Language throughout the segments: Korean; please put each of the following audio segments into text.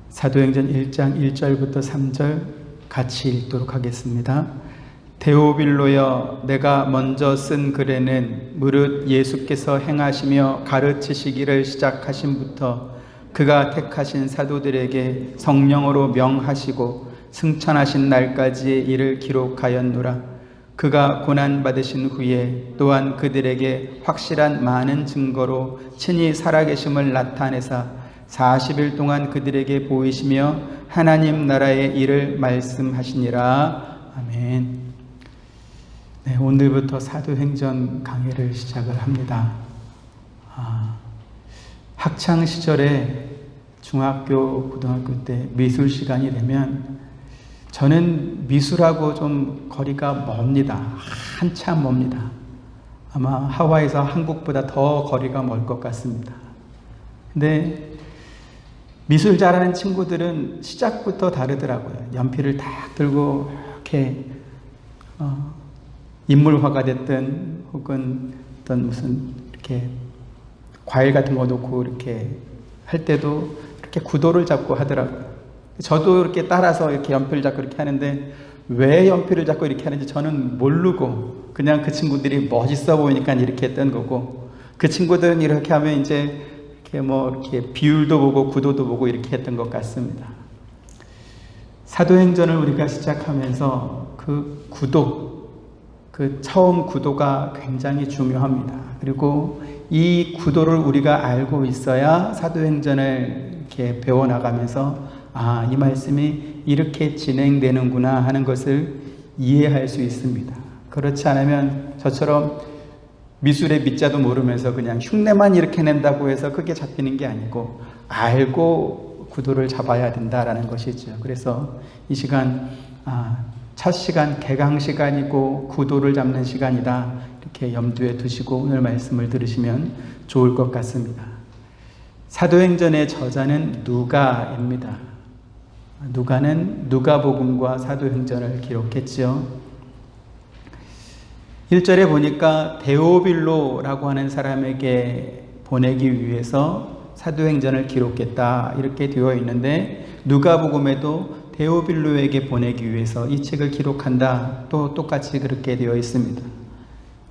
사도행전 1장 1절부터 3절 같이 읽도록 하겠습니다. 데오빌로여, 내가 먼저 쓴 글에는 무릇 예수께서 행하시며 가르치시기를 시작하신부터 그가 택하신 사도들에게 성령으로 명하시고 승천하신 날까지의 일을 기록하였노라. 그가 고난받으신 후에 또한 그들에게 확실한 많은 증거로 친히 살아계심을 나타내사 40일 동안 그들에게 보이시며 하나님 나라의 일을 말씀하시니라. 아멘. 네, 오늘부터 사도행전 강해를 시작을 합니다. 학창 시절에 중학교, 고등학교 때 미술 시간이 되면 저는 미술하고 좀 거리가 멉니다. 한참 멉니다. 아마 하와이에서 한국보다 더 거리가 멀 것 같습니다. 근데 미술 잘하는 친구들은 시작부터 다르더라고요. 연필을 딱 들고 이렇게 인물화가 됐든 혹은 어떤 무슨 이렇게 과일 같은 거 놓고 이렇게 할 때도 이렇게 구도를 잡고 하더라고요. 저도 이렇게 따라서 이렇게 연필을 잡고 이렇게 하는데 왜 연필을 잡고 이렇게 하는지 저는 모르고 그냥 그 친구들이 멋있어 보이니까 이렇게 했던 거고, 그 친구들은 이렇게 하면 이제 이렇게 비율도 보고 구도도 보고 이렇게 했던 것 같습니다. 사도행전을 우리가 시작하면서 그 구도, 그 처음 구도가 굉장히 중요합니다. 그리고 이 구도를 우리가 알고 있어야 사도행전을 이렇게 배워나가면서 이 말씀이 이렇게 진행되는구나 하는 것을 이해할 수 있습니다. 그렇지 않으면 저처럼 미술의 밑자도 모르면서 그냥 흉내만 이렇게 낸다고 해서 그게 잡히는 게 아니고 알고 구도를 잡아야 된다라는 것이죠. 그래서 이 시간 첫 시간 개강 시간이고 구도를 잡는 시간이다, 이렇게 염두에 두시고 오늘 말씀을 들으시면 좋을 것 같습니다. 사도행전의 저자는 누가입니다. 누가는 누가복음과 사도행전을 기록했지요. 1절에 보니까 데오빌로라고 하는 사람에게 보내기 위해서 사도행전을 기록했다, 이렇게 되어 있는데 누가복음에도 데오빌로에게 보내기 위해서 이 책을 기록한다, 또 똑같이 그렇게 되어 있습니다.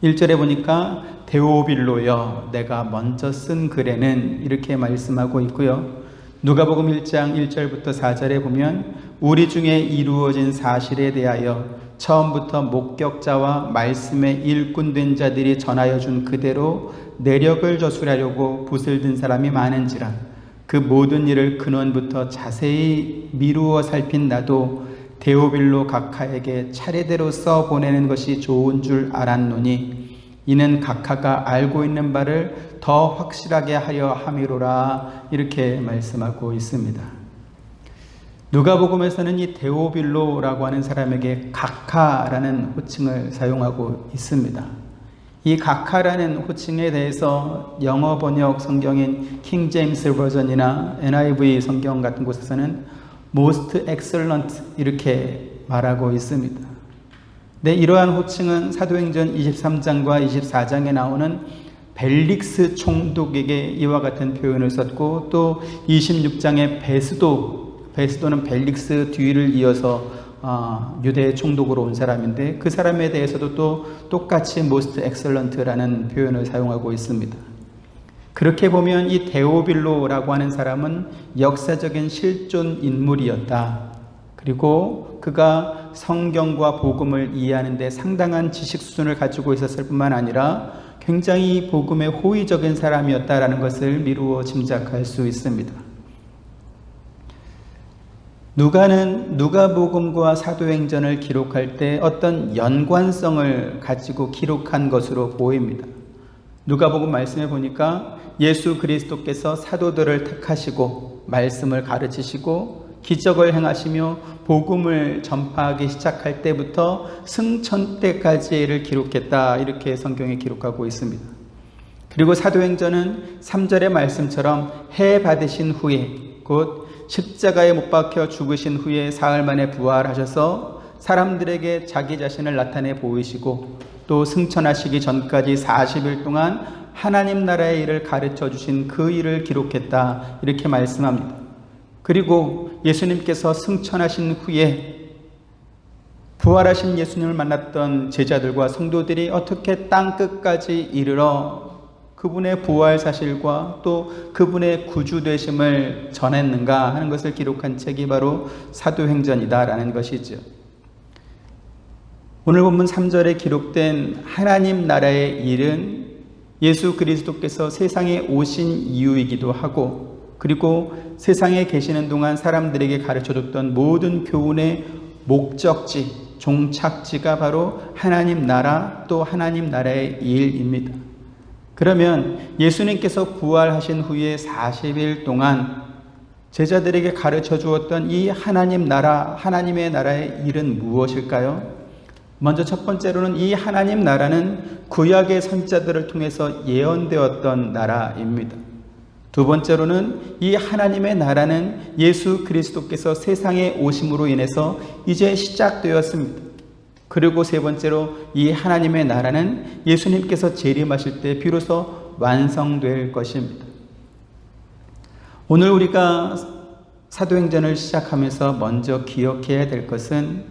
1절에 보니까 데오빌로여, 내가 먼저 쓴 글에는, 이렇게 말씀하고 있고요. 누가복음 1장 1절부터 4절에 보면 우리 중에 이루어진 사실에 대하여 처음부터 목격자와 말씀의 일꾼된 자들이 전하여 준 그대로 내력을 저술하려고 붓을 든 사람이 많은지라 그 모든 일을 근원부터 자세히 미루어 살핀 나도 데오빌로 각하에게 차례대로 써 보내는 것이 좋은 줄 알았노니 이는 각하가 알고 있는 바를 더 확실하게 하려 함이로라, 이렇게 말씀하고 있습니다. 누가복음에서는 이 데오빌로라고 하는 사람에게 각하라는 호칭을 사용하고 있습니다. 이 각하라는 호칭에 대해서 영어 번역 성경인 킹 제임스 버전이나 NIV 성경 같은 곳에서는 most excellent, 이렇게 말하고 있습니다. 네, 이러한 호칭은 사도행전 23장과 24장에 나오는 벨릭스 총독에게 이와 같은 표현을 썼고, 또 26장의 베스도는 벨릭스 뒤를 이어서 유대 총독으로 온 사람인데 그 사람에 대해서도 또 똑같이 most excellent라는 표현을 사용하고 있습니다. 그렇게 보면 이 데오빌로라고 하는 사람은 역사적인 실존 인물이었다. 그리고 그가 성경과 복음을 이해하는 데 상당한 지식 수준을 가지고 있었을 뿐만 아니라 굉장히 복음에 호의적인 사람이었다라는 것을 미루어 짐작할 수 있습니다. 누가는 누가복음과 사도행전을 기록할 때 어떤 연관성을 가지고 기록한 것으로 보입니다. 누가복음 말씀에 보니까 예수 그리스도께서 사도들을 택하시고 말씀을 가르치시고 기적을 행하시며 복음을 전파하기 시작할 때부터 승천 때까지를 기록했다, 이렇게 성경에 기록하고 있습니다. 그리고 사도행전은 3절의 말씀처럼 해 받으신 후에, 곧 십자가에 못 박혀 죽으신 후에 사흘 만에 부활하셔서 사람들에게 자기 자신을 나타내 보이시고 또 승천하시기 전까지 40일 동안 하나님 나라의 일을 가르쳐 주신 그 일을 기록했다, 이렇게 말씀합니다. 그리고 예수님께서 승천하신 후에 부활하신 예수님을 만났던 제자들과 성도들이 어떻게 땅 끝까지 이르러 그분의 부활 사실과 또 그분의 구주 되심을 전했는가 하는 것을 기록한 책이 바로 사도행전이다라는 것이죠. 오늘 본문 3절에 기록된 하나님 나라의 일은 예수 그리스도께서 세상에 오신 이유이기도 하고, 그리고 세상에 계시는 동안 사람들에게 가르쳐줬던 모든 교훈의 목적지, 종착지가 바로 하나님 나라, 또 하나님 나라의 일입니다. 그러면 예수님께서 부활하신 후에 40일 동안 제자들에게 가르쳐 주었던 이 하나님 나라, 하나님의 나라의 일은 무엇일까요? 먼저 첫 번째로는 이 하나님 나라는 구약의 선지자들을 통해서 예언되었던 나라입니다. 두 번째로는 이 하나님의 나라는 예수 그리스도께서 세상에 오심으로 인해서 이제 시작되었습니다. 그리고 세 번째로 이 하나님의 나라는 예수님께서 재림하실 때 비로소 완성될 것입니다. 오늘 우리가 사도행전을 시작하면서 먼저 기억해야 될 것은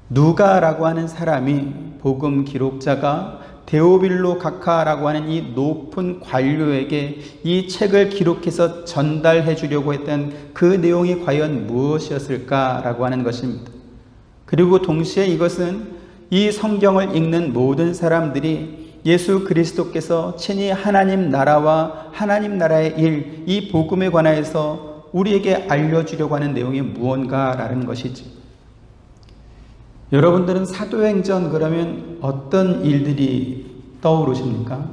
누가라고 하는 사람이, 복음 기록자가 데오빌로 각하라고 하는 이 높은 관료에게 이 책을 기록해서 전달해 주려고 했던 그 내용이 과연 무엇이었을까라고 하는 것입니다. 그리고 동시에 이것은 이 성경을 읽는 모든 사람들이 예수 그리스도께서 친히 하나님 나라와 하나님 나라의 일, 이 복음에 관하여서 우리에게 알려주려고 하는 내용이 무언가라는 것이지. 여러분들은 사도행전 그러면 어떤 일들이 떠오르십니까?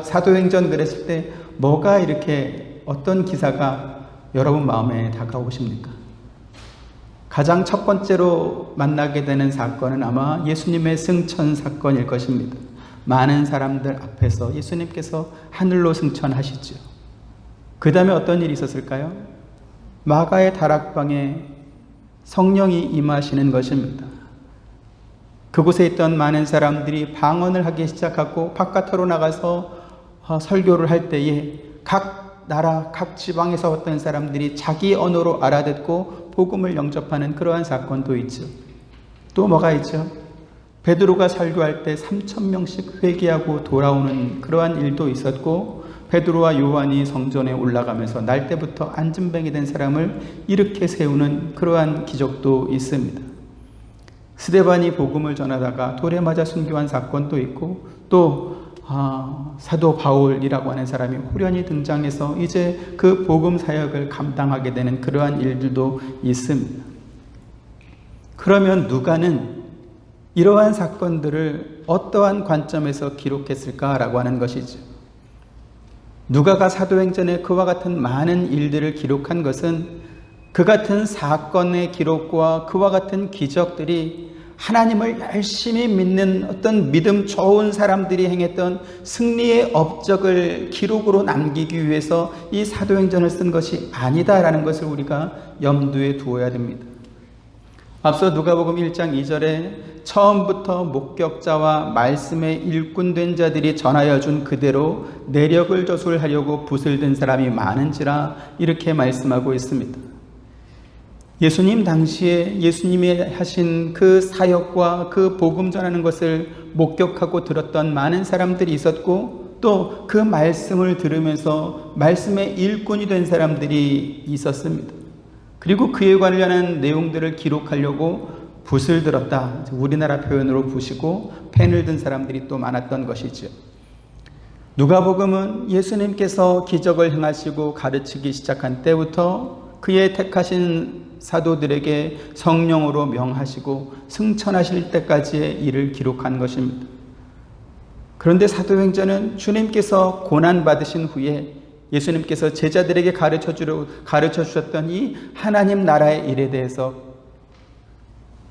사도행전 그랬을 때 뭐가 이렇게, 어떤 기사가 여러분 마음에 다가오십니까? 가장 첫 번째로 만나게 되는 사건은 아마 예수님의 승천 사건일 것입니다. 많은 사람들 앞에서 예수님께서 하늘로 승천하시죠. 그 다음에 어떤 일이 있었을까요? 마가의 다락방에 성령이 임하시는 것입니다. 그곳에 있던 많은 사람들이 방언을 하기 시작하고 바깥으로 나가서 설교를 할 때에 각 나라, 각 지방에서 어떤 사람들이 자기 언어로 알아듣고 복음을 영접하는 그러한 사건도 있죠. 또 뭐가 있죠? 베드로가 설교할 때 3,000명씩 회개하고 돌아오는 그러한 일도 있었고, 베드로와 요한이 성전에 올라가면서 날 때부터 안진뱅이 된 사람을 일으켜 세우는 그러한 기적도 있습니다. 스데반이 복음을 전하다가 돌에 맞아 순교한 사건도 있고, 또 사도 바울이라고 하는 사람이 호련히 등장해서 이제 그 복음 사역을 감당하게 되는 그러한 일들도 있습니다. 그러면 누가는 이러한 사건들을 어떠한 관점에서 기록했을까라고 하는 것이죠. 누가가 사도행전에 그와 같은 많은 일들을 기록한 것은 그 같은 사건의 기록과 그와 같은 기적들이 하나님을 열심히 믿는 어떤 믿음 좋은 사람들이 행했던 승리의 업적을 기록으로 남기기 위해서 이 사도행전을 쓴 것이 아니다라는 것을 우리가 염두에 두어야 됩니다. 앞서 누가복음 1장 2절에 처음부터 목격자와 말씀에 일꾼된 자들이 전하여 준 그대로 내력을 저술하려고 붓을 든 사람이 많은지라 이렇게 말씀하고 있습니다. 예수님 당시에 예수님이 하신 그 사역과 그 복음 전하는 것을 목격하고 들었던 많은 사람들이 있었고, 또 그 말씀을 들으면서 말씀의 일꾼이 된 사람들이 있었습니다. 그리고 그에 관련한 내용들을 기록하려고 붓을 들었다, 우리나라 표현으로 붓이고 펜을 든 사람들이 또 많았던 것이죠. 누가복음은 예수님께서 기적을 행하시고 가르치기 시작한 때부터 그의 택하신 사도들에게 성령으로 명하시고 승천하실 때까지의 일을 기록한 것입니다. 그런데 사도행전은 주님께서 고난받으신 후에 예수님께서 제자들에게 가르쳐 주셨던 이 하나님 나라의 일에 대해서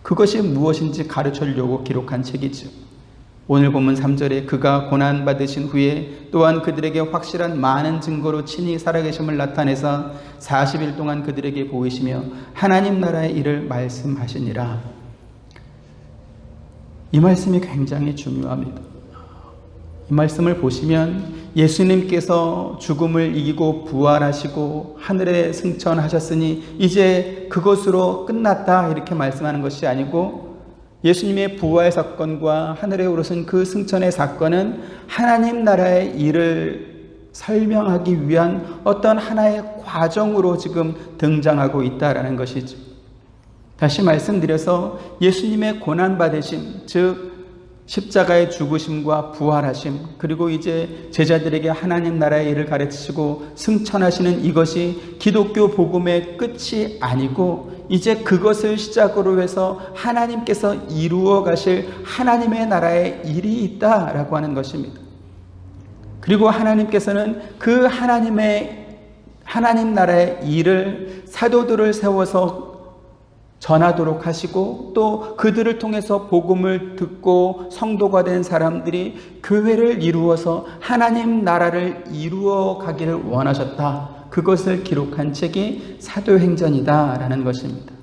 그것이 무엇인지 가르쳐 주려고 기록한 책이죠. 오늘 본문 3절에 그가 고난받으신 후에 또한 그들에게 확실한 많은 증거로 친히 살아계심을 나타내서 40일 동안 그들에게 보이시며 하나님 나라의 일을 말씀하시니라. 이 말씀이 굉장히 중요합니다. 이 말씀을 보시면 예수님께서 죽음을 이기고 부활하시고 하늘에 승천하셨으니 이제 그것으로 끝났다 이렇게 말씀하는 것이 아니고, 예수님의 부활 사건과 하늘에 오르신 그 승천의 사건은 하나님 나라의 일을 설명하기 위한 어떤 하나의 과정으로 지금 등장하고 있다라는 것이죠. 다시 말씀드려서 예수님의 고난받으심, 즉 십자가의 죽으심과 부활하심, 그리고 이제 제자들에게 하나님 나라의 일을 가르치시고 승천하시는 이것이 기독교 복음의 끝이 아니고, 이제 그것을 시작으로 해서 하나님께서 이루어 가실 하나님의 나라의 일이 있다라고 하는 것입니다. 그리고 하나님께서는 그 하나님 나라의 일을 사도들을 세워서 전하도록 하시고, 또 그들을 통해서 복음을 듣고 성도가 된 사람들이 교회를 이루어서 하나님 나라를 이루어 가기를 원하셨다. 그것을 기록한 책이 사도행전이다라는 것입니다.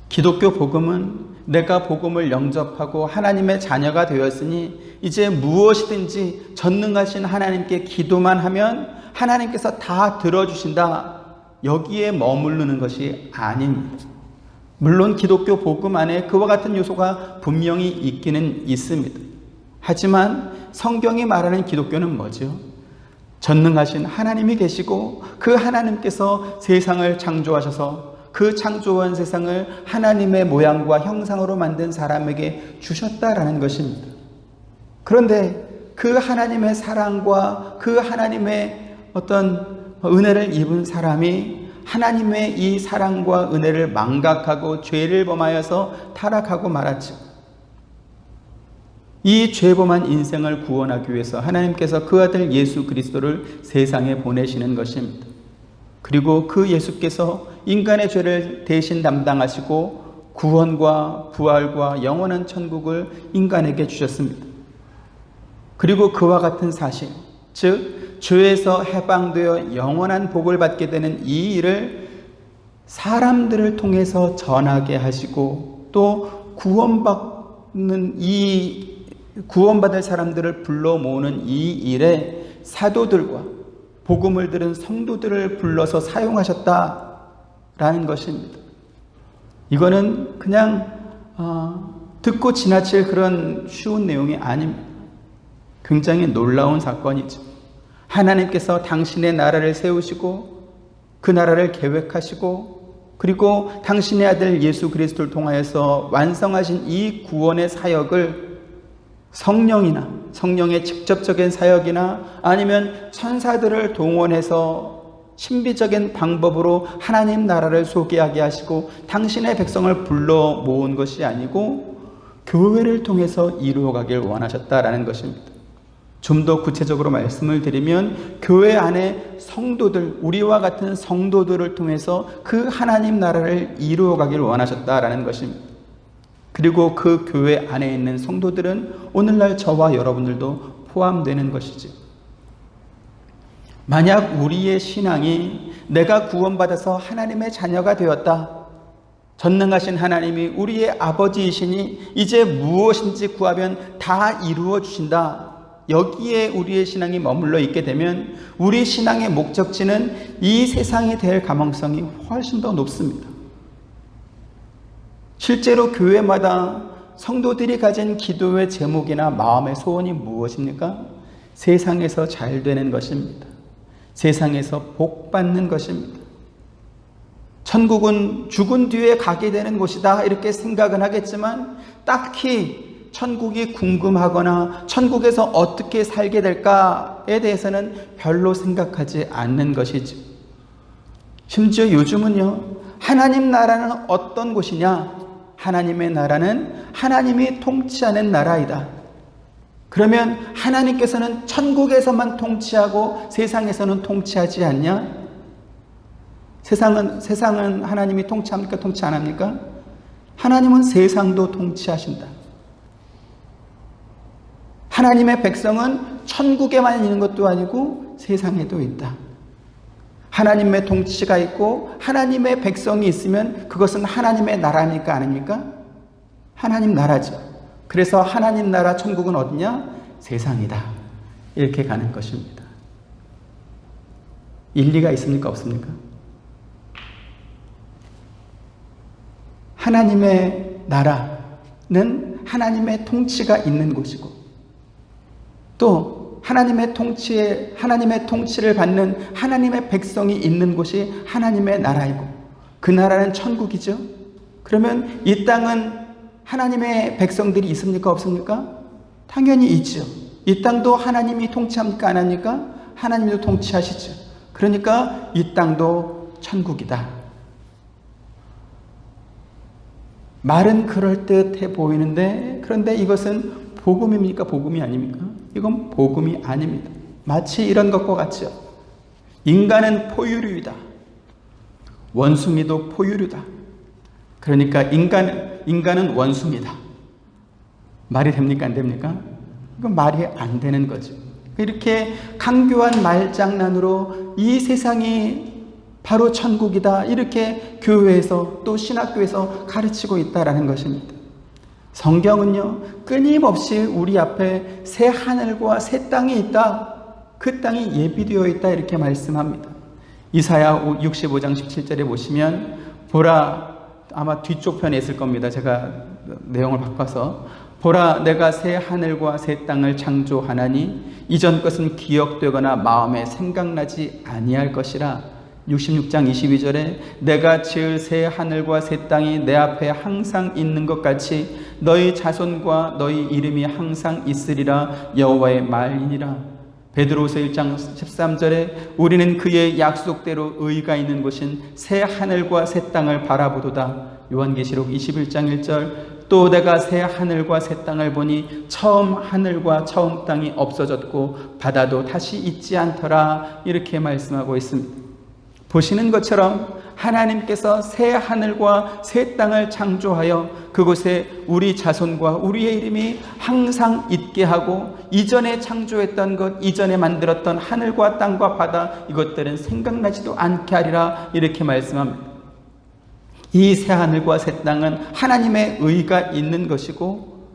기독교 복음은 내가 복음을 영접하고 하나님의 자녀가 되었으니 이제 무엇이든지 전능하신 하나님께 기도만 하면 하나님께서 다 들어주신다, 여기에 머무르는 것이 아닙니다. 물론 기독교 복음 안에 그와 같은 요소가 분명히 있기는 있습니다. 하지만 성경이 말하는 기독교는 뭐죠? 전능하신 하나님이 계시고 그 하나님께서 세상을 창조하셔서 그 창조한 세상을 하나님의 모양과 형상으로 만든 사람에게 주셨다라는 것입니다. 그런데 그 하나님의 사랑과 그 하나님의 어떤 은혜를 입은 사람이 하나님의 이 사랑과 은혜를 망각하고 죄를 범하여서 타락하고 말았죠. 이 죄범한 인생을 구원하기 위해서 하나님께서 그 아들 예수 그리스도를 세상에 보내시는 것입니다. 그리고 그 예수께서 인간의 죄를 대신 담당하시고 구원과 부활과 영원한 천국을 인간에게 주셨습니다. 그리고 그와 같은 사실, 즉 죄에서 해방되어 영원한 복을 받게 되는 이 일을 사람들을 통해서 전하게 하시고, 또 구원받을 사람들을 불러 모으는 이 일에 사도들과 복음을 들은 성도들을 불러서 사용하셨다라는 것입니다. 이거는 그냥 듣고 지나칠 그런 쉬운 내용이 아닙니다. 굉장히 놀라운 사건이죠. 하나님께서 당신의 나라를 세우시고 그 나라를 계획하시고, 그리고 당신의 아들 예수 그리스도를 통하여서 완성하신 이 구원의 사역을 성령이나 성령의 직접적인 사역이나 아니면 천사들을 동원해서 신비적인 방법으로 하나님 나라를 소개하게 하시고 당신의 백성을 불러 모은 것이 아니고 교회를 통해서 이루어가길 원하셨다라는 것입니다. 좀 더 구체적으로 말씀을 드리면 교회 안에 성도들, 우리와 같은 성도들을 통해서 그 하나님 나라를 이루어가길 원하셨다라는 것입니다. 그리고 그 교회 안에 있는 성도들은 오늘날 저와 여러분들도 포함되는 것이죠. 만약 우리의 신앙이 내가 구원받아서 하나님의 자녀가 되었다, 전능하신 하나님이 우리의 아버지이시니 이제 무엇인지 구하면 다 이루어 주신다, 여기에 우리의 신앙이 머물러 있게 되면 우리 신앙의 목적지는 이 세상이 될 가능성이 훨씬 더 높습니다. 실제로 교회마다 성도들이 가진 기도의 제목이나 마음의 소원이 무엇입니까? 세상에서 잘 되는 것입니다. 세상에서 복 받는 것입니다. 천국은 죽은 뒤에 가게 되는 곳이다 이렇게 생각은 하겠지만 딱히 천국이 궁금하거나 천국에서 어떻게 살게 될까에 대해서는 별로 생각하지 않는 것이죠. 심지어 요즘은요, 하나님 나라는 어떤 곳이냐? 하나님의 나라는 하나님이 통치하는 나라이다. 그러면 하나님께서는 천국에서만 통치하고 세상에서는 통치하지 않냐? 세상은 하나님이 통치합니까? 통치 안 합니까? 하나님은 세상도 통치하신다. 하나님의 백성은 천국에만 있는 것도 아니고 세상에도 있다. 하나님의 통치가 있고 하나님의 백성이 있으면 그것은 하나님의 나라니까 아닙니까? 하나님 나라죠. 그래서 하나님 나라 천국은 어디냐? 세상이다. 이렇게 가는 것입니다. 일리가 있습니까? 없습니까? 하나님의 나라는 하나님의 통치가 있는 곳이고, 또 하나님의 통치를 받는 하나님의 백성이 있는 곳이 하나님의 나라이고, 그 나라는 천국이죠. 그러면 이 땅은 하나님의 백성들이 있습니까? 없습니까? 당연히 있죠. 이 땅도 하나님이 통치합니까? 안 합니까? 하나님도 통치하시죠. 그러니까 이 땅도 천국이다. 말은 그럴듯해 보이는데, 그런데 이것은 복음입니까? 복음이 아닙니까? 이건 복음이 아닙니다. 마치 이런 것과 같죠. 인간은 포유류이다. 원숭이도 포유류다. 그러니까 인간은 원수입니다. 말이 됩니까? 안 됩니까? 이건 말이 안 되는 거죠. 이렇게 강교한 말장난으로 이 세상이 바로 천국이다, 이렇게 교회에서 또 신학교에서 가르치고 있다라는 것입니다. 성경은요, 끊임없이 우리 앞에 새 하늘과 새 땅이 있다, 그 땅이 예비되어 있다, 이렇게 말씀합니다. 이사야 65장 17절에 보시면, 보라, 아마 뒤쪽 편에 있을 겁니다. 제가 내용을 바꿔서, 보라, 내가 새 하늘과 새 땅을 창조하나니 이전 것은 기억되거나 마음에 생각나지 아니할 것이라. 66장 22절에 내가 지을 새 하늘과 새 땅이 내 앞에 항상 있는 것 같이 너희 자손과 너희 이름이 항상 있으리라, 여호와의 말이니라. 베드로후서 1장 13절에 우리는 그의 약속대로 의가 있는 곳인 새 하늘과 새 땅을 바라보도다. 요한계시록 21장 1절 또 내가 새 하늘과 새 땅을 보니 처음 하늘과 처음 땅이 없어졌고 바다도 다시 있지 않더라, 이렇게 말씀하고 있습니다. 보시는 것처럼 하나님께서 새 하늘과 새 땅을 창조하여 그곳에 우리 자손과 우리의 이름이 항상 있게 하고, 이전에 창조했던 것, 이전에 만들었던 하늘과 땅과 바다, 이것들은 생각나지도 않게 하리라, 이렇게 말씀합니다. 이 새 하늘과 새 땅은 하나님의 의가 있는 것이고,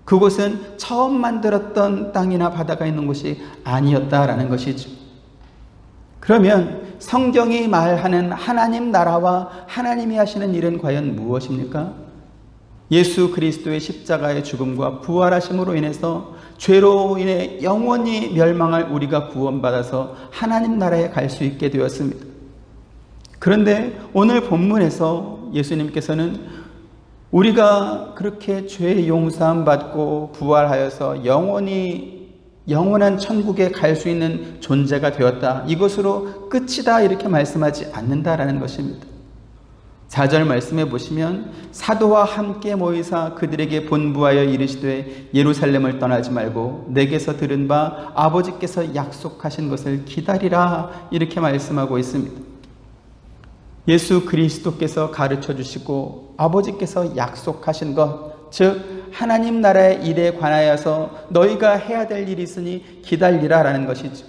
그곳은 처음 만들었던 땅이나 바다가 있는 곳이 아니었다라는 것이죠. 그러면 성경이 말하는 하나님 나라와 하나님이 하시는 일은 과연 무엇입니까? 예수 그리스도의 십자가의 죽음과 부활하심으로 인해서 죄로 인해 영원히 멸망할 우리가 구원받아서 하나님 나라에 갈 수 있게 되었습니다. 그런데 오늘 본문에서 예수님께서는 우리가 그렇게 죄 용서함 받고 부활하여서 영원한 천국에 갈 수 있는 존재가 되었다, 이것으로 끝이다, 이렇게 말씀하지 않는다라는 것입니다. 4절 말씀해 보시면 사도와 함께 모이사 그들에게 본부하여 이르시되 예루살렘을 떠나지 말고 내게서 들은 바 아버지께서 약속하신 것을 기다리라, 이렇게 말씀하고 있습니다. 예수 그리스도께서 가르쳐 주시고 아버지께서 약속하신 것, 즉 하나님 나라의 일에 관하여서 너희가 해야 될 일이 있으니 기다리라 라는 것이죠.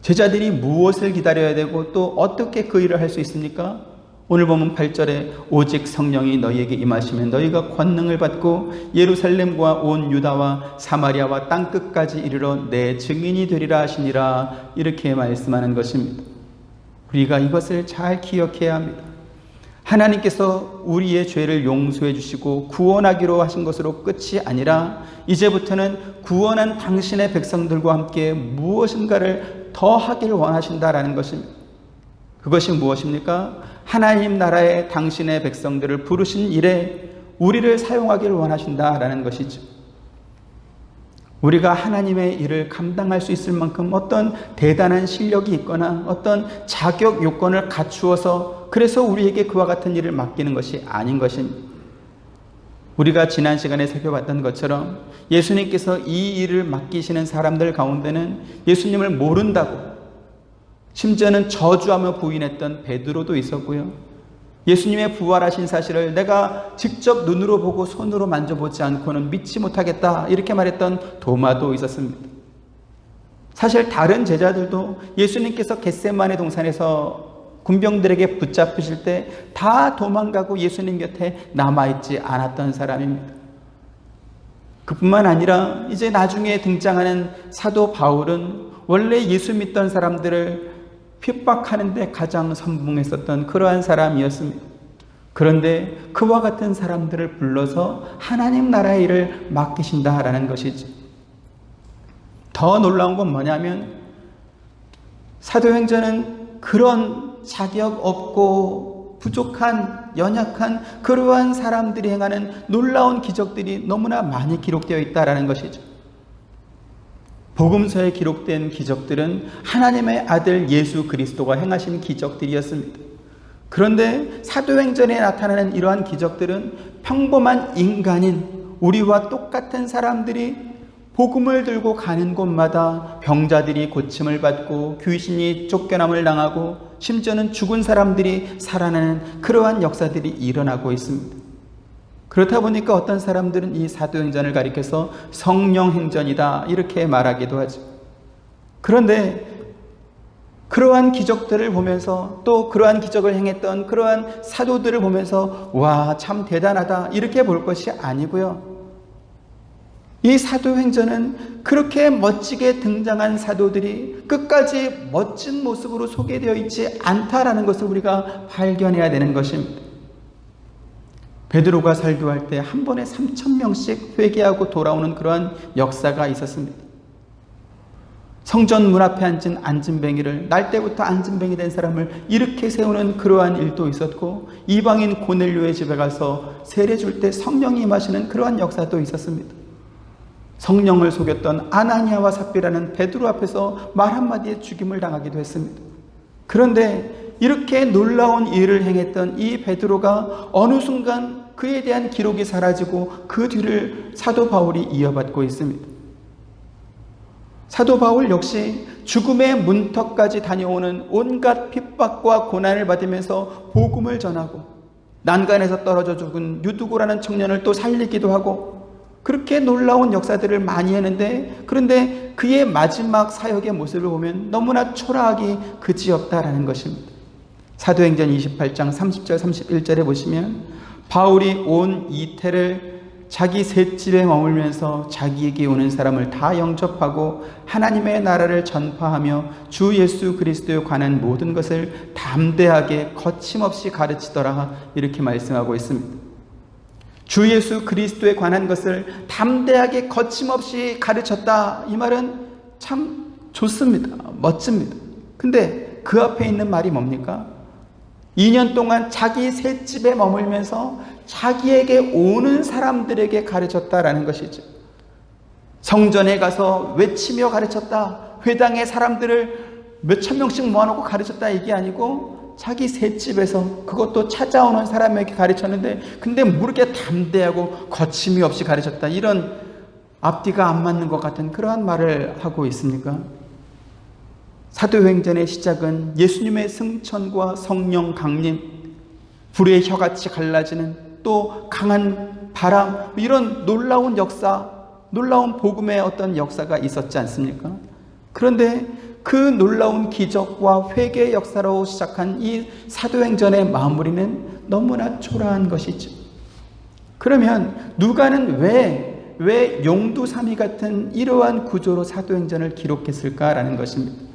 제자들이 무엇을 기다려야 되고 또 어떻게 그 일을 할 수 있습니까? 오늘 보면 8절에 오직 성령이 너희에게 임하시면 너희가 권능을 받고 예루살렘과 온 유다와 사마리아와 땅끝까지 이르러 내 증인이 되리라 하시니라, 이렇게 말씀하는 것입니다. 우리가 이것을 잘 기억해야 합니다. 하나님께서 우리의 죄를 용서해 주시고 구원하기로 하신 것으로 끝이 아니라 이제부터는 구원한 당신의 백성들과 함께 무엇인가를 더 하길 원하신다라는 것입니다. 그것이 무엇입니까? 하나님 나라의 당신의 백성들을 부르신 일에 우리를 사용하기를 원하신다라는 것이죠. 우리가 하나님의 일을 감당할 수 있을 만큼 어떤 대단한 실력이 있거나 어떤 자격 요건을 갖추어서 그래서 우리에게 그와 같은 일을 맡기는 것이 아닌 것입니다. 우리가 지난 시간에 살펴봤던 것처럼 예수님께서 이 일을 맡기시는 사람들 가운데는 예수님을 모른다고, 심지어는 저주하며 부인했던 베드로도 있었고요. 예수님의 부활하신 사실을 내가 직접 눈으로 보고 손으로 만져보지 않고는 믿지 못하겠다, 이렇게 말했던 도마도 있었습니다. 사실 다른 제자들도 예수님께서 겟세마네 동산에서 군병들에게 붙잡히실 때 다 도망가고 예수님 곁에 남아있지 않았던 사람입니다. 그뿐만 아니라 이제 나중에 등장하는 사도 바울은 원래 예수 믿던 사람들을 핍박하는 데 가장 선봉했었던 그러한 사람이었습니다. 그런데 그와 같은 사람들을 불러서 하나님 나라의 일을 맡기신다라는 것이죠. 더 놀라운 건 뭐냐면 사도행전은 그런 자격 없고 부족한 연약한 그러한 사람들이 행하는 놀라운 기적들이 너무나 많이 기록되어 있다라는 것이죠. 복음서에 기록된 기적들은 하나님의 아들 예수 그리스도가 행하신 기적들이었습니다. 그런데 사도행전에 나타나는 이러한 기적들은 평범한 인간인 우리와 똑같은 사람들이 복음을 들고 가는 곳마다 병자들이 고침을 받고 귀신이 쫓겨남을 당하고 심지어는 죽은 사람들이 살아나는 그러한 역사들이 일어나고 있습니다. 그렇다 보니까 어떤 사람들은 이 사도행전을 가리켜서 성령행전이다 이렇게 말하기도 하죠. 그런데 그러한 기적들을 보면서 또 그러한 기적을 행했던 그러한 사도들을 보면서 와, 참 대단하다 이렇게 볼 것이 아니고요. 이 사도행전은 그렇게 멋지게 등장한 사도들이 끝까지 멋진 모습으로 소개되어 있지 않다라는 것을 우리가 발견해야 되는 것입니다. 베드로가 설교할 때 한 번에 3,000명씩 회개하고 돌아오는 그러한 역사가 있었습니다. 성전 문 앞에 앉은 안진뱅이를 날 때부터 안진뱅이 된 사람을 이렇게 세우는 그러한 일도 있었고 이방인 고넬료의 집에 가서 세례 줄 때 성령이 임하시는 그러한 역사도 있었습니다. 성령을 속였던 아나니아와 삽비라는 베드로 앞에서 말 한마디에 죽임을 당하기도 했습니다. 그런데 이렇게 놀라운 일을 행했던 이 베드로가 어느 순간 그에 대한 기록이 사라지고 그 뒤를 사도 바울이 이어받고 있습니다. 사도 바울 역시 죽음의 문턱까지 다녀오는 온갖 핍박과 고난을 받으면서 복음을 전하고 난간에서 떨어져 죽은 유두고라는 청년을 또 살리기도 하고 그렇게 놀라운 역사들을 많이 했는데 그런데 그의 마지막 사역의 모습을 보면 너무나 초라하기 그지없다라는 것입니다. 사도행전 28장 30절 31절에 보시면 바울이 온 이태를 자기 셋집에 머물면서 자기에게 오는 사람을 다 영접하고 하나님의 나라를 전파하며 주 예수 그리스도에 관한 모든 것을 담대하게 거침없이 가르치더라 이렇게 말씀하고 있습니다. 주 예수 그리스도에 관한 것을 담대하게 거침없이 가르쳤다. 이 말은 참 좋습니다. 멋집니다. 근데 그 앞에 있는 말이 뭡니까? 2년 동안 자기 셋집에 머물면서 자기에게 오는 사람들에게 가르쳤다라는 것이죠. 성전에 가서 외치며 가르쳤다. 회당의 사람들을 몇천 명씩 모아놓고 가르쳤다 이게 아니고 자기 셋집에서 그것도 찾아오는 사람에게 가르쳤는데 근데 모르게 담대하고 거침이 없이 가르쳤다. 이런 앞뒤가 안 맞는 것 같은 그러한 말을 하고 있습니까? 사도행전의 시작은 예수님의 승천과 성령 강림, 불의 혀같이 갈라지는 또 강한 바람 이런 놀라운 역사, 놀라운 복음의 어떤 역사가 있었지 않습니까? 그런데 그 놀라운 기적과 회개의 역사로 시작한 이 사도행전의 마무리는 너무나 초라한 것이죠. 그러면 누가는 왜 용두사미 같은 이러한 구조로 사도행전을 기록했을까라는 것입니다.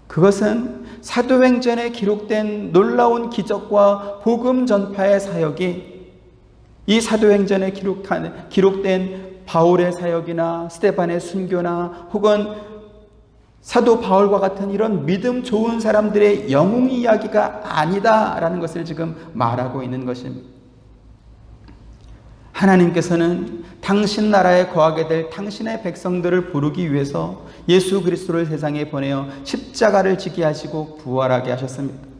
그것은 사도행전에 기록된 놀라운 기적과 복음 전파의 사역이 이 사도행전에 기록된 바울의 사역이나 스데반의 순교나 혹은 사도 바울과 같은 이런 믿음 좋은 사람들의 영웅 이야기가 아니다라는 것을 지금 말하고 있는 것입니다. 하나님께서는 당신 나라에 거하게 될 당신의 백성들을 부르기 위해서 예수 그리스도를 세상에 보내어 십자가를 지게 하시고 부활하게 하셨습니다.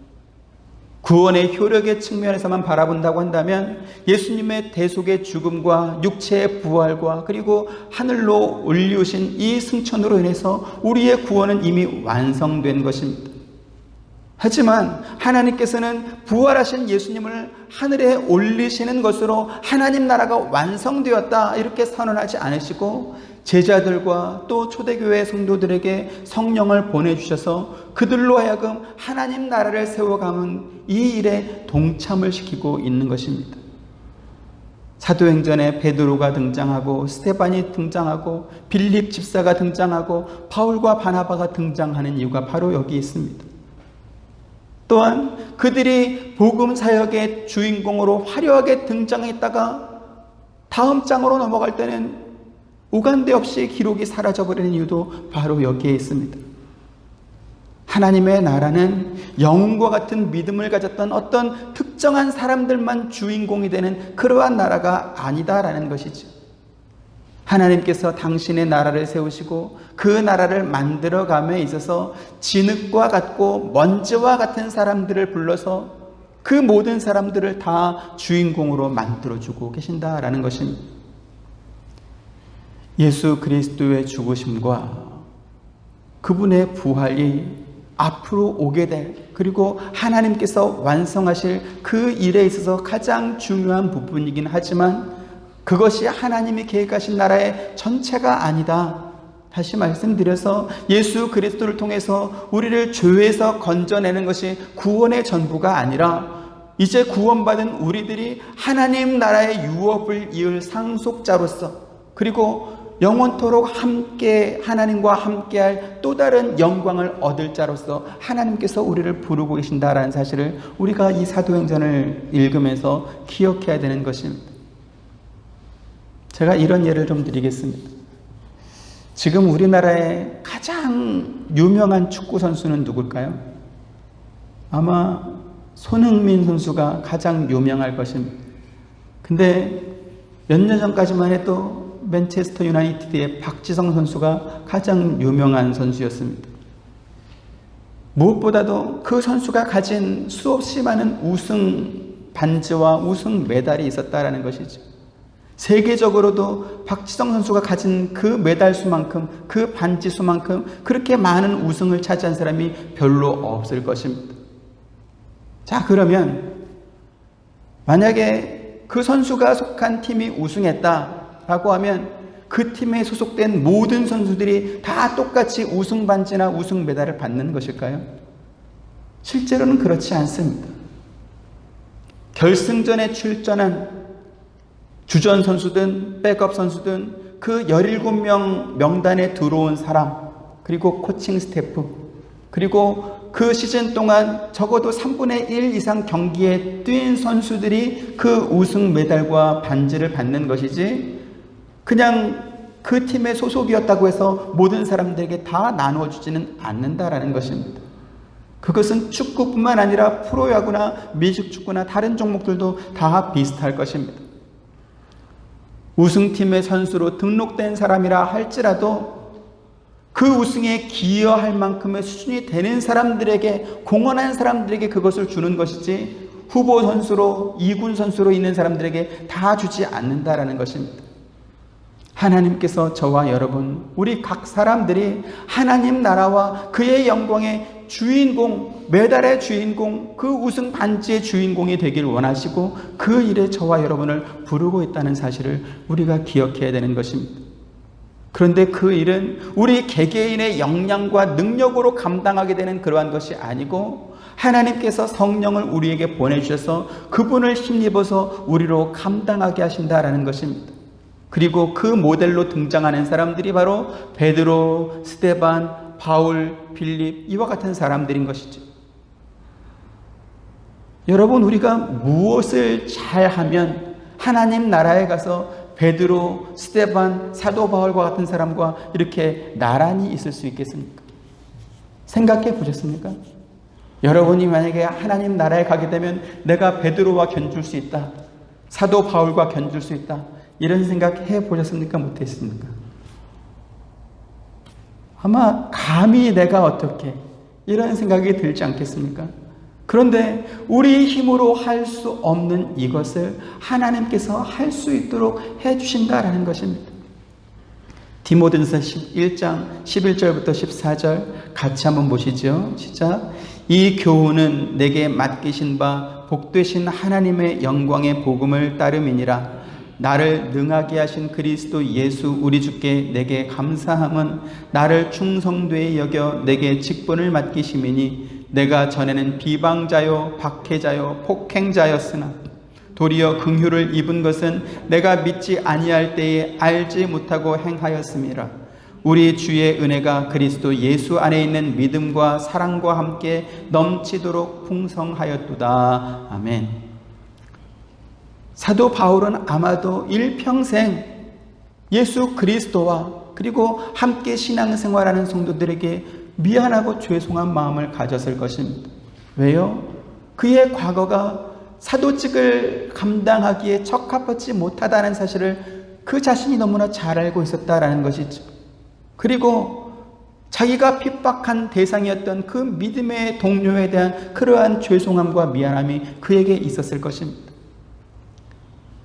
구원의 효력의 측면에서만 바라본다고 한다면 예수님의 대속의 죽음과 육체의 부활과 그리고 하늘로 올리우신 이 승천으로 인해서 우리의 구원은 이미 완성된 것입니다. 하지만 하나님께서는 부활하신 예수님을 하늘에 올리시는 것으로 하나님 나라가 완성되었다 이렇게 선언하지 않으시고 제자들과 또 초대교회 성도들에게 성령을 보내주셔서 그들로 하여금 하나님 나라를 세워가는 이 일에 동참을 시키고 있는 것입니다. 사도행전에 베드로가 등장하고 스데반이 등장하고 빌립 집사가 등장하고 바울과 바나바가 등장하는 이유가 바로 여기 있습니다. 또한 그들이 복음 사역의 주인공으로 화려하게 등장했다가 다음 장으로 넘어갈 때는 오간데 없이 기록이 사라져버리는 이유도 바로 여기에 있습니다. 하나님의 나라는 영웅과 같은 믿음을 가졌던 어떤 특정한 사람들만 주인공이 되는 그러한 나라가 아니다라는 것이죠. 하나님께서 당신의 나라를 세우시고 그 나라를 만들어감에 있어서 진흙과 같고 먼지와 같은 사람들을 불러서 그 모든 사람들을 다 주인공으로 만들어주고 계신다라는 것입니다. 예수 그리스도의 죽으심과 그분의 부활이 앞으로 오게 될, 그리고 하나님께서 완성하실 그 일에 있어서 가장 중요한 부분이긴 하지만 그것이 하나님이 계획하신 나라의 전체가 아니다. 다시 말씀드려서 예수 그리스도를 통해서 우리를 죄에서 건져내는 것이 구원의 전부가 아니라 이제 구원받은 우리들이 하나님 나라의 유업을 이을 상속자로서, 그리고 영원토록 함께 하나님과 함께할 또 다른 영광을 얻을 자로서 하나님께서 우리를 부르고 계신다라는 사실을 우리가 이 사도행전을 읽으면서 기억해야 되는 것입니다. 제가 이런 예를 좀 드리겠습니다. 지금 우리나라의 가장 유명한 축구 선수는 누굴까요? 아마 손흥민 선수가 가장 유명할 것입니다. 근데 몇 년 전까지만 해도 맨체스터 유나이티드의 박지성 선수가 가장 유명한 선수였습니다. 무엇보다도 그 선수가 가진 수없이 많은 우승 반지와 우승 메달이 있었다라는 것이죠. 세계적으로도 박지성 선수가 가진 그 메달 수만큼, 그 반지 수만큼 그렇게 많은 우승을 차지한 사람이 별로 없을 것입니다. 자, 그러면 만약에 그 선수가 속한 팀이 우승했다라고 하면 그 팀에 소속된 모든 선수들이 다 똑같이 우승 반지나 우승 메달을 받는 것일까요? 실제로는 그렇지 않습니다. 결승전에 출전한 주전 선수든 백업 선수든 그 17명 명단에 들어온 사람, 그리고 코칭 스태프, 그리고 그 시즌 동안 적어도 3분의 1 이상 경기에 뛴 선수들이 그 우승 메달과 반지를 받는 것이지, 그냥 그 팀의 소속이었다고 해서 모든 사람들에게 다 나누어주지는 않는다라는 것입니다. 그것은 축구뿐만 아니라 프로야구나 미식축구나 다른 종목들도 다 비슷할 것입니다. 우승팀의 선수로 등록된 사람이라 할지라도 그 우승에 기여할 만큼의 수준이 되는 사람들에게, 공헌한 사람들에게 그것을 주는 것이지 후보 선수로, 2군 선수로 있는 사람들에게 다 주지 않는다라는 것입니다. 하나님께서 저와 여러분, 우리 각 사람들이 하나님 나라와 그의 영광의 주인공, 메달의 주인공, 그 우승 반지의 주인공이 되길 원하시고 그 일에 저와 여러분을 부르고 있다는 사실을 우리가 기억해야 되는 것입니다. 그런데 그 일은 우리 개개인의 역량과 능력으로 감당하게 되는 그러한 것이 아니고 하나님께서 성령을 우리에게 보내주셔서 그분을 힘입어서 우리로 감당하게 하신다라는 것입니다. 그리고 그 모델로 등장하는 사람들이 바로 베드로, 스데반, 바울, 빌립, 이와 같은 사람들인 것이죠. 여러분, 우리가 무엇을 잘하면 하나님 나라에 가서 베드로, 스데반, 사도 바울과 같은 사람과 이렇게 나란히 있을 수 있겠습니까? 생각해 보셨습니까? 여러분이 만약에 하나님 나라에 가게 되면 내가 베드로와 견줄 수 있다, 사도 바울과 견줄 수 있다, 이런 생각 해 보셨습니까? 못했습니까? 아마 감히 내가 어떻게, 이런 생각이 들지 않겠습니까? 그런데 우리 힘으로 할 수 없는 이것을 하나님께서 할 수 있도록 해주신다라는 것입니다. 디모데전서 1장 11절부터 14절 같이 한번 보시죠. 시작. 이 교훈은 내게 맡기신 바 복되신 하나님의 영광의 복음을 따름이니라. 나를 능하게 하신 그리스도 예수 우리 주께 내게 감사함은 나를 충성되이 여겨 내게 직분을 맡기심이니 내가 전에는 비방자요 박해자요 폭행자였으나 도리어 긍휼을 입은 것은 내가 믿지 아니할 때에 알지 못하고 행하였음이라. 우리 주의 은혜가 그리스도 예수 안에 있는 믿음과 사랑과 함께 넘치도록 풍성하였도다. 아멘. 사도 바울은 아마도 일평생 예수 그리스도와 그리고 함께 신앙생활하는 성도들에게 미안하고 죄송한 마음을 가졌을 것입니다. 왜요? 그의 과거가 사도직을 감당하기에 적합하지 못하다는 사실을 그 자신이 너무나 잘 알고 있었다라는 것이죠. 그리고 자기가 핍박한 대상이었던 그 믿음의 동료에 대한 그러한 죄송함과 미안함이 그에게 있었을 것입니다.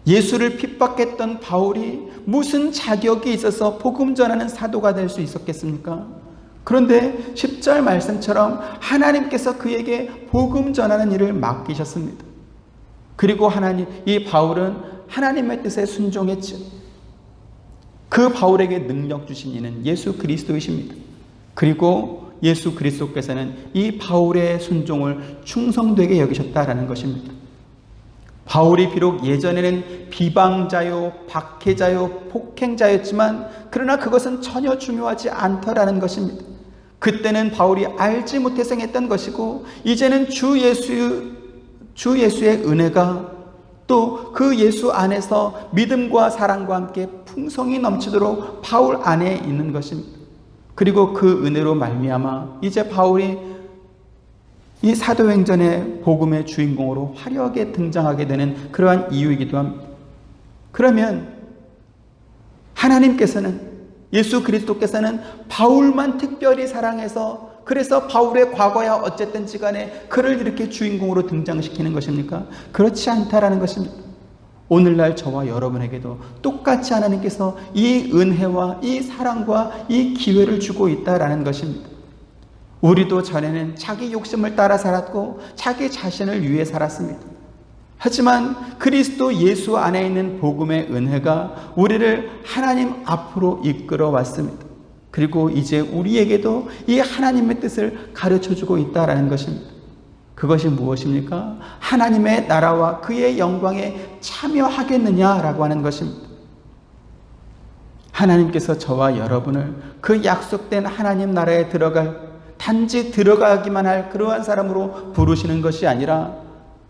예수를 핍박했던 바울이 무슨 자격이 있어서 복음 전하는 사도가 될 수 있었겠습니까? 그런데 10절 말씀처럼 하나님께서 그에게 복음 전하는 일을 맡기셨습니다. 그리고 이 바울은 하나님의 뜻에 순종했죠. 그 바울에게 능력 주신 이는 예수 그리스도이십니다. 그리고 예수 그리스도께서는 이 바울의 순종을 충성되게 여기셨다라는 것입니다. 바울이 비록 예전에는 비방자요, 박해자요, 폭행자였지만 그러나 그것은 전혀 중요하지 않더라는 것입니다. 그때는 바울이 알지 못해서 했던 것이고 이제는 주 예수의 은혜가 또 그 예수 안에서 믿음과 사랑과 함께 풍성이 넘치도록 바울 안에 있는 것입니다. 그리고 그 은혜로 말미암아 이제 바울이 이 사도행전의 복음의 주인공으로 화려하게 등장하게 되는 그러한 이유이기도 합니다. 그러면 하나님께서는 예수 그리스도께서는 바울만 특별히 사랑해서 그래서 바울의 과거야 어쨌든지 간에 그를 이렇게 주인공으로 등장시키는 것입니까? 그렇지 않다라는 것입니다. 오늘날 저와 여러분에게도 똑같이 하나님께서 이 은혜와 이 사랑과 이 기회를 주고 있다라는 것입니다. 우리도 전에는 자기 욕심을 따라 살았고 자기 자신을 위해 살았습니다. 하지만 그리스도 예수 안에 있는 복음의 은혜가 우리를 하나님 앞으로 이끌어 왔습니다. 그리고 이제 우리에게도 이 하나님의 뜻을 가르쳐주고 있다는 것입니다. 그것이 무엇입니까? 하나님의 나라와 그의 영광에 참여하겠느냐라고 하는 것입니다. 하나님께서 저와 여러분을 그 약속된 하나님 나라에 단지 들어가기만 할 그러한 사람으로 부르시는 것이 아니라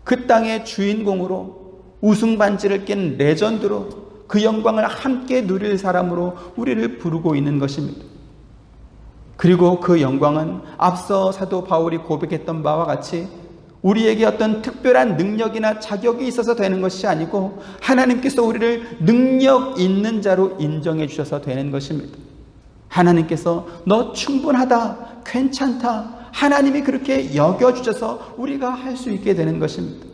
그 땅의 주인공으로 우승반지를 낀 레전드로 그 영광을 함께 누릴 사람으로 우리를 부르고 있는 것입니다. 그리고 그 영광은 앞서 사도 바울이 고백했던 바와 같이 우리에게 어떤 특별한 능력이나 자격이 있어서 되는 것이 아니고 하나님께서 우리를 능력 있는 자로 인정해 주셔서 되는 것입니다. 하나님께서 너 충분하다, 괜찮다, 하나님이 그렇게 여겨주셔서 우리가 할 수 있게 되는 것입니다.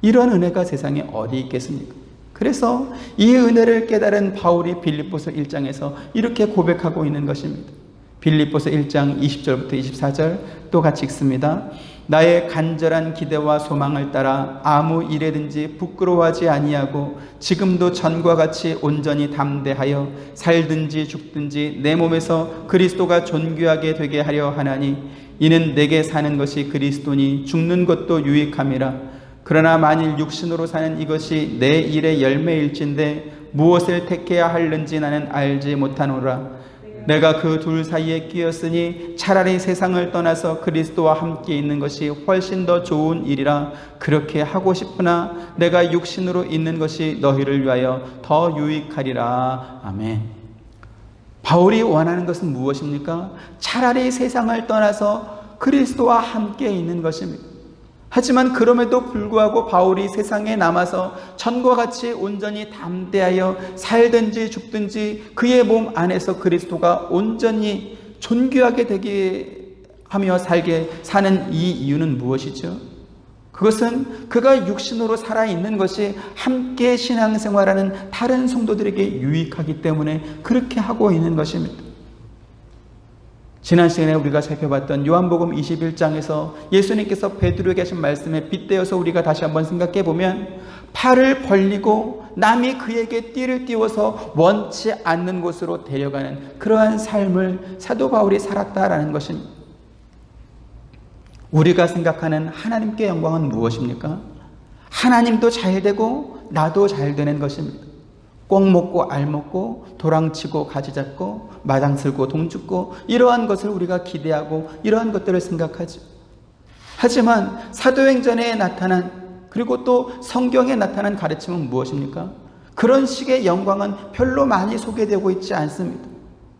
이런 은혜가 세상에 어디 있겠습니까? 그래서 이 은혜를 깨달은 바울이 빌립보서 1장에서 이렇게 고백하고 있는 것입니다. 빌립보서 1장 20절부터 24절 또 같이 읽습니다. 나의 간절한 기대와 소망을 따라 아무 일에든지 부끄러워하지 아니하고 지금도 전과 같이 온전히 담대하여 살든지 죽든지 내 몸에서 그리스도가 존귀하게 되게 하려 하나니 이는 내게 사는 것이 그리스도니 죽는 것도 유익함이라. 그러나 만일 육신으로 사는 이것이 내 일의 열매일진데 무엇을 택해야 할는지 나는 알지 못하노라. 내가 그 둘 사이에 끼었으니 차라리 세상을 떠나서 그리스도와 함께 있는 것이 훨씬 더 좋은 일이라. 그렇게 하고 싶으나 내가 육신으로 있는 것이 너희를 위하여 더 유익하리라. 아멘. 바울이 원하는 것은 무엇입니까? 차라리 세상을 떠나서 그리스도와 함께 있는 것입니다. 하지만 그럼에도 불구하고 바울이 세상에 남아서 전과 같이 온전히 담대하여 살든지 죽든지 그의 몸 안에서 그리스도가 온전히 존귀하게 되게 하며 살게 사는 이 이유는 무엇이죠? 그것은 그가 육신으로 살아있는 것이 함께 신앙생활하는 다른 성도들에게 유익하기 때문에 그렇게 하고 있는 것입니다. 지난 시간에 우리가 살펴봤던 요한복음 21장에서 예수님께서 베드로에게 하신 말씀에 빗대어서 우리가 다시 한번 생각해 보면 팔을 벌리고 남이 그에게 띠를 띄워서 원치 않는 곳으로 데려가는 그러한 삶을 사도 바울이 살았다라는 것입니다. 우리가 생각하는 하나님께 영광은 무엇입니까? 하나님도 잘 되고 나도 잘 되는 것입니다. 꼭 먹고 알 먹고 도랑치고 가지 잡고 마당 쓸고 동 죽고 이러한 것을 우리가 기대하고 이러한 것들을 생각하죠. 하지만 사도행전에 나타난 그리고 또 성경에 나타난 가르침은 무엇입니까? 그런 식의 영광은 별로 많이 소개되고 있지 않습니다.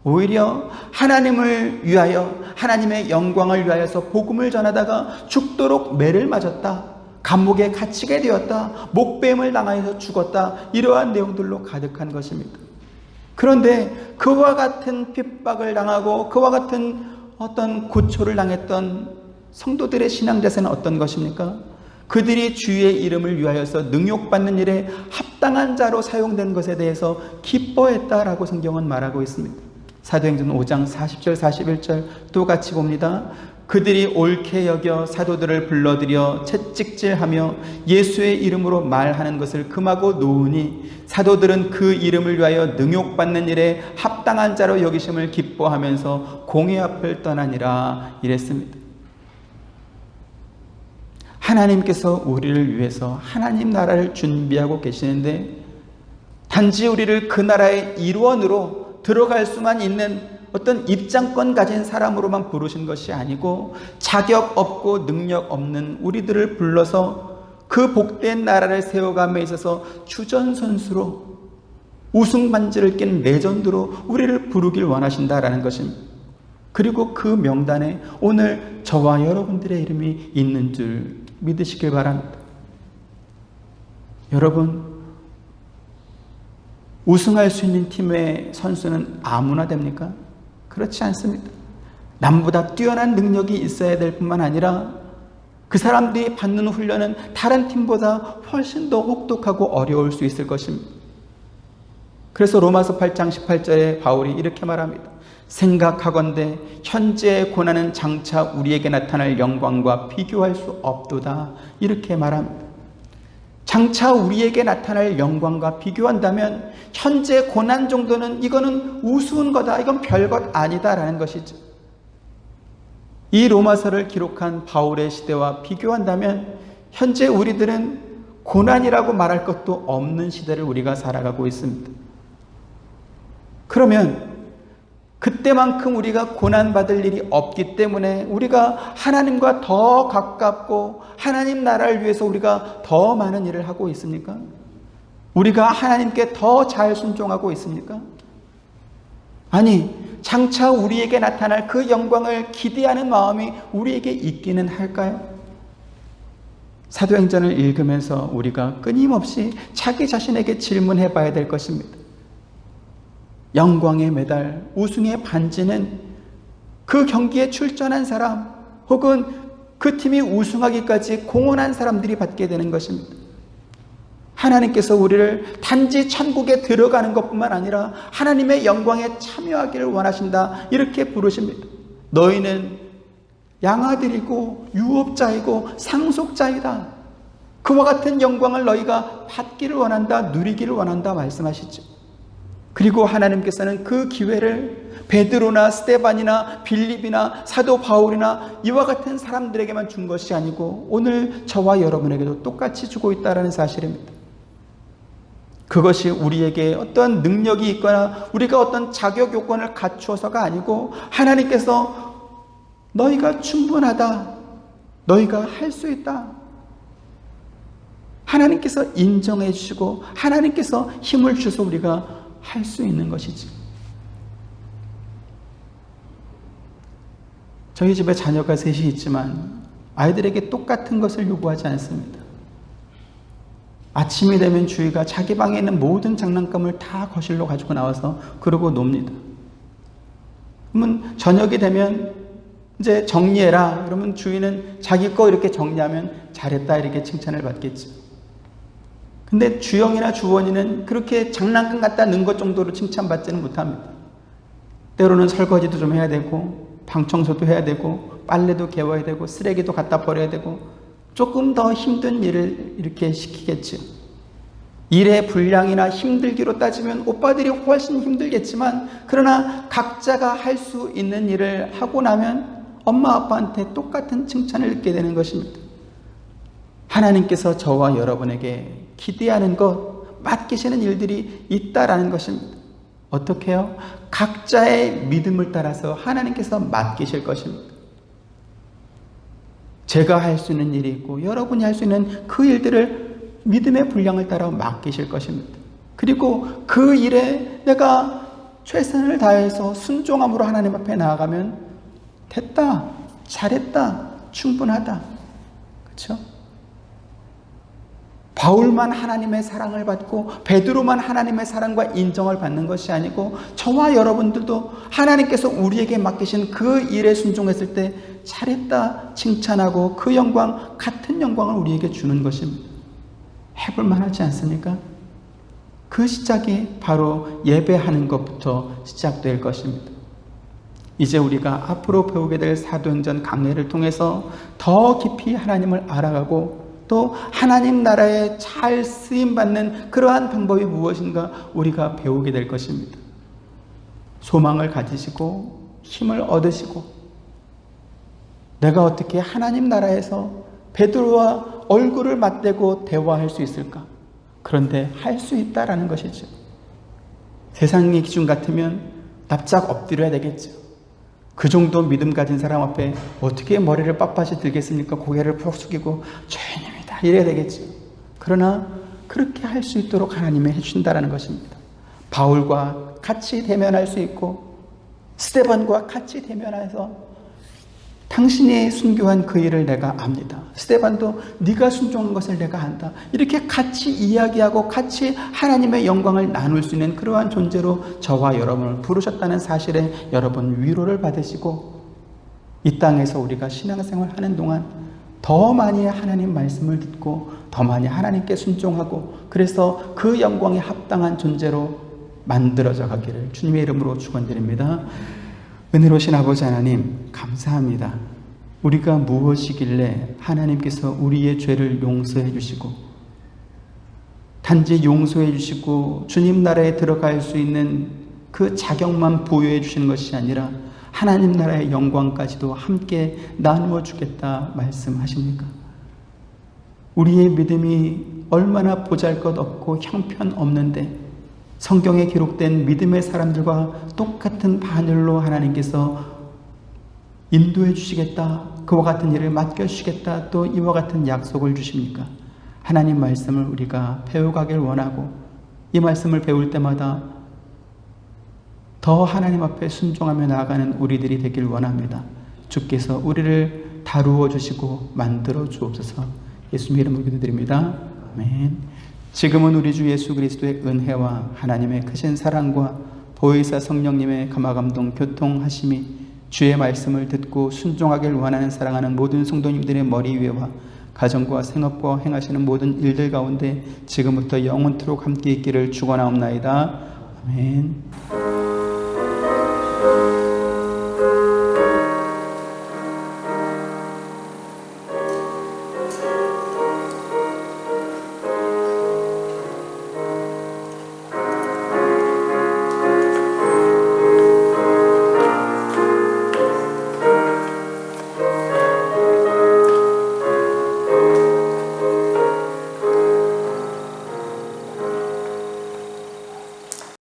오히려 하나님을 위하여 하나님의 영광을 위하여서 복음을 전하다가 죽도록 매를 맞았다, 감옥에 갇히게 되었다, 목뱀을 당하여서 죽었다, 이러한 내용들로 가득한 것입니다. 그런데 그와 같은 핍박을 당하고 그와 같은 어떤 고초를 당했던 성도들의 신앙 자세는 어떤 것입니까? 그들이 주의 이름을 위하여서 능욕받는 일에 합당한 자로 사용된 것에 대해서 기뻐했다라고 성경은 말하고 있습니다. 사도행전 5장 40절 41절 또 같이 봅니다. 그들이 옳게 여겨 사도들을 불러들여 채찍질하며 예수의 이름으로 말하는 것을 금하고 놓으니 사도들은 그 이름을 위하여 능욕받는 일에 합당한 자로 여기심을 기뻐하면서 공회 앞을 떠나니라 이랬습니다. 하나님께서 우리를 위해서 하나님 나라를 준비하고 계시는데 단지 우리를 그 나라의 일원으로 들어갈 수만 있는 어떤 입장권 가진 사람으로만 부르신 것이 아니고 자격 없고 능력 없는 우리들을 불러서 그 복된 나라를 세워감에 있어서 주전선수로 우승반지를 낀 레전드로 우리를 부르길 원하신다라는 것입니다. 그리고 그 명단에 오늘 저와 여러분들의 이름이 있는 줄 믿으시길 바랍니다. 여러분, 우승할 수 있는 팀의 선수는 아무나 됩니까? 그렇지 않습니다. 남보다 뛰어난 능력이 있어야 될 뿐만 아니라 그 사람들이 받는 훈련은 다른 팀보다 훨씬 더 혹독하고 어려울 수 있을 것입니다. 그래서 로마서 8장 18절에 바울이 이렇게 말합니다. 생각하건대 현재의 고난은 장차 우리에게 나타날 영광과 비교할 수 없도다. 이렇게 말합니다. 장차 우리에게 나타날 영광과 비교한다면 현재 고난 정도는 이거는 우스운 거다, 이건 별것 아니다라는 것이죠. 이 로마서를 기록한 바울의 시대와 비교한다면 현재 우리들은 고난이라고 말할 것도 없는 시대를 우리가 살아가고 있습니다. 그러면 그때만큼 우리가 고난받을 일이 없기 때문에 우리가 하나님과 더 가깝고 하나님 나라를 위해서 우리가 더 많은 일을 하고 있습니까? 우리가 하나님께 더 잘 순종하고 있습니까? 아니, 장차 우리에게 나타날 그 영광을 기대하는 마음이 우리에게 있기는 할까요? 사도행전을 읽으면서 우리가 끊임없이 자기 자신에게 질문해 봐야 될 것입니다. 영광의 메달, 우승의 반지는 그 경기에 출전한 사람 혹은 그 팀이 우승하기까지 공헌한 사람들이 받게 되는 것입니다. 하나님께서 우리를 단지 천국에 들어가는 것뿐만 아니라 하나님의 영광에 참여하기를 원하신다, 이렇게 부르십니다. 너희는 양아들이고 유업자이고 상속자이다. 그와 같은 영광을 너희가 받기를 원한다, 누리기를 원한다 말씀하시죠. 그리고 하나님께서는 그 기회를 베드로나 스데반이나 빌립이나 사도 바울이나 이와 같은 사람들에게만 준 것이 아니고 오늘 저와 여러분에게도 똑같이 주고 있다는 사실입니다. 그것이 우리에게 어떤 능력이 있거나 우리가 어떤 자격 요건을 갖추어서가 아니고 하나님께서 너희가 충분하다, 너희가 할 수 있다, 하나님께서 인정해 주시고 하나님께서 힘을 주셔서 우리가 할 수 있는 것이지. 저희 집에 자녀가 셋이 있지만 아이들에게 똑같은 것을 요구하지 않습니다. 아침이 되면 주희가 자기 방에 있는 모든 장난감을 다 거실로 가지고 나와서 그러고 놉니다. 그러면 저녁이 되면 이제 정리해라. 그러면 주희는 자기 거 이렇게 정리하면 잘했다, 이렇게 칭찬을 받겠지. 근데 주영이나 주원이는 그렇게 장난감 갖다 넣은 것 정도로 칭찬받지는 못합니다. 때로는 설거지도 좀 해야 되고 방 청소도 해야 되고 빨래도 개워야 되고 쓰레기도 갖다 버려야 되고 조금 더 힘든 일을 이렇게 시키겠지요. 일의 분량이나 힘들기로 따지면 오빠들이 훨씬 힘들겠지만 그러나 각자가 할 수 있는 일을 하고 나면 엄마 아빠한테 똑같은 칭찬을 듣게 되는 것입니다. 하나님께서 저와 여러분에게 기대하는 것, 맡기시는 일들이 있다라는 것입니다. 어떻게 해요? 각자의 믿음을 따라서 하나님께서 맡기실 것입니다. 제가 할 수 있는 일이 있고 여러분이 할 수 있는 그 일들을 믿음의 분량을 따라 맡기실 것입니다. 그리고 그 일에 내가 최선을 다해서 순종함으로 하나님 앞에 나아가면 됐다, 잘했다, 충분하다. 그렇죠? 바울만 하나님의 사랑을 받고 베드로만 하나님의 사랑과 인정을 받는 것이 아니고 저와 여러분들도 하나님께서 우리에게 맡기신 그 일에 순종했을 때 잘했다 칭찬하고 그 영광, 같은 영광을 우리에게 주는 것입니다. 해볼 만하지 않습니까? 그 시작이 바로 예배하는 것부터 시작될 것입니다. 이제 우리가 앞으로 배우게 될 사도행전 강해를 통해서 더 깊이 하나님을 알아가고 또 하나님 나라에 잘 쓰임받는 그러한 방법이 무엇인가 우리가 배우게 될 것입니다. 소망을 가지시고 힘을 얻으시고 내가 어떻게 하나님 나라에서 베드로와 얼굴을 맞대고 대화할 수 있을까? 그런데 할 수 있다라는 것이죠. 세상의 기준 같으면 납작 엎드려야 되겠죠. 그 정도 믿음 가진 사람 앞에 어떻게 머리를 빳빳이 들겠습니까? 고개를 푹 숙이고 주님이다 이래야 되겠죠. 그러나 그렇게 할 수 있도록 하나님이 해주신다는 것입니다. 바울과 같이 대면할 수 있고 스데반과 같이 대면해서 당신이 순교한 그 일을 내가 압니다. 스데반도 네가 순종한 것을 내가 안다. 이렇게 같이 이야기하고 같이 하나님의 영광을 나눌 수 있는 그러한 존재로 저와 여러분을 부르셨다는 사실에 여러분 위로를 받으시고 이 땅에서 우리가 신앙생활 하는 동안 더 많이 하나님 말씀을 듣고 더 많이 하나님께 순종하고 그래서 그 영광에 합당한 존재로 만들어져 가기를 주님의 이름으로 축원드립니다. 은혜로우신 아버지 하나님 감사합니다. 우리가 무엇이길래 하나님께서 우리의 죄를 용서해 주시고 단지 용서해 주시고 주님 나라에 들어갈 수 있는 그 자격만 부여해 주시는 것이 아니라 하나님 나라의 영광까지도 함께 나누어 주겠다 말씀하십니까? 우리의 믿음이 얼마나 보잘것없고 형편없는데 성경에 기록된 믿음의 사람들과 똑같은 바늘로 하나님께서 인도해 주시겠다, 그와 같은 일을 맡겨주시겠다, 또 이와 같은 약속을 주십니까? 하나님 말씀을 우리가 배워가길 원하고 이 말씀을 배울 때마다 더 하나님 앞에 순종하며 나아가는 우리들이 되길 원합니다. 주께서 우리를 다루어 주시고 만들어 주옵소서. 예수님 이름으로 기도드립니다. 아멘. 지금은 우리 주 예수 그리스도의 은혜와 하나님의 크신 사랑과 보혜사 성령님의 감화감동 교통하심이 주의 말씀을 듣고 순종하길 원하는 사랑하는 모든 성도님들의 머리 위에와 가정과 생업과 행하시는 모든 일들 가운데 지금부터 영원토록 함께 있기를 축원하옵나이다. 아멘.